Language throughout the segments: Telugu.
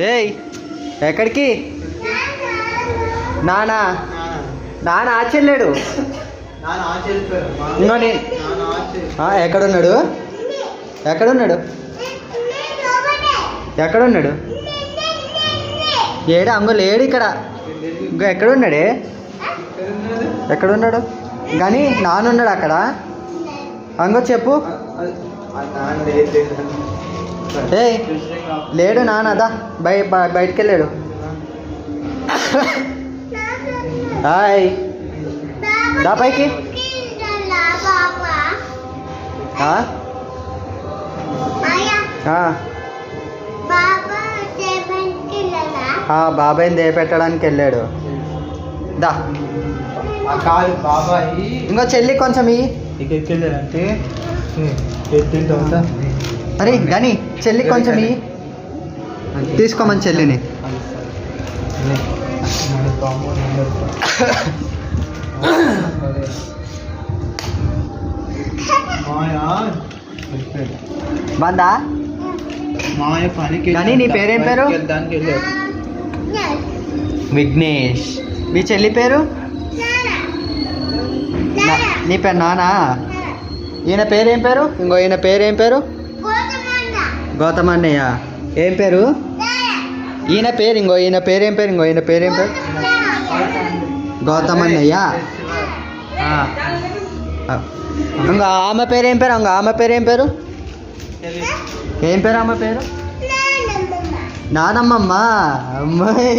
ఏయ్ ఎక్కడికి? నానా నాన్న ఆచెళ్ళాడు. ఇంకో ఎక్కడున్నాడు? ఎక్కడున్నాడు? ఎక్కడున్నాడు? ఏడు అంగో లేడు ఇక్కడ. ఇంకో ఎక్కడున్నాడే? ఎక్కడున్నాడు? కానీ నానున్నాడు అక్కడ. అంగో చెప్పు. ఏయ్ లేడు నాన్న. దా బయటికి వెళ్ళాడు. హాయ్ దా పైకి. బాబాయ్ని దేపెట్టడానికి వెళ్ళాడు. దా ఇంకో చెల్లి కొంచెం అంటే అరే కానీ చెల్లి కొంచెం తీసుకోమని చెల్లిని. బందా కానీ నీ పేరేం పేరు? విఘ్నేష్. మీ చెల్లి పేరు? నీ పేరు నానా. ఈయన పేరేం పేరు? ఇంకో ఈయన పేరేం పేరు? గౌతమన్నయ్య. ఏం పేరు ఈయన పేరు? ఇంకో ఈయన పేరేం పేరు? ఇంకో ఈయన పేరేం పేరు? గౌతమన్నయ్య. ఇంకో ఆమె పేరేం పేరు? ఇంకో ఆమె పేరేం పేరు? ఏం పేరు ఆమె పేరు? నానమ్మమ్మ. అమ్మాయి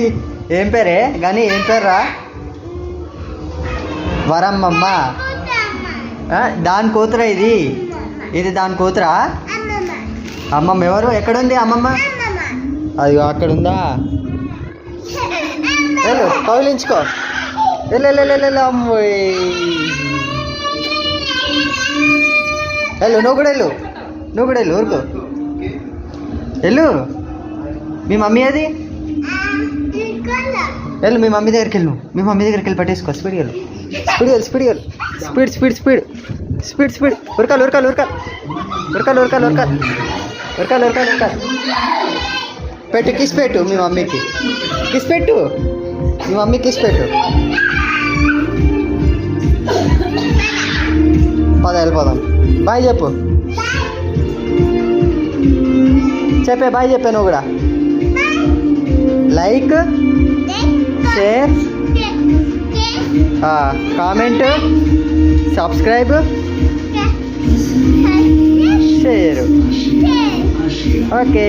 ఏం పేరే కానీ ఏం పేర్రా? వరమ్మమ్మ. దాని కూతురా ఇది? ఇది దాని కూతురా? అమ్మమ్మ ఎవరు? ఎక్కడుంది అమ్మమ్మ? అది అక్కడ ఉందా? వెళ్ళు కౌలించుకో. వెళ్ళు అమ్మాయి వెళ్ళు. నువ్వు కూడా వెళ్ళు. నువ్వు కూడా వెళ్ళు. ఊరుకో వెళ్ళు. మీ మమ్మీ అది? వెళ్ళు మీ మమ్మీ దగ్గరికి వెళ్ళు. మీ మమ్మీ దగ్గరికి వెళ్ళి పట్టేసుకో. స్పీడ్గా వెళ్ళు. స్పీడ్గా వెళ్ళు. స్పీడ్ ఉరకాలి. పెట్టు. కిస్ పెట్టు మీ మమ్మీకి. కిస్ పెట్టు. మీ మమ్మీ కిస్ పెట్టు. వెళ్ళిపోదాం. బాయ్ చెప్పు. చెప్పే బాయ్ చెప్పే. నువ్వు కూడా like, share, comment, subscribe, share. Okay.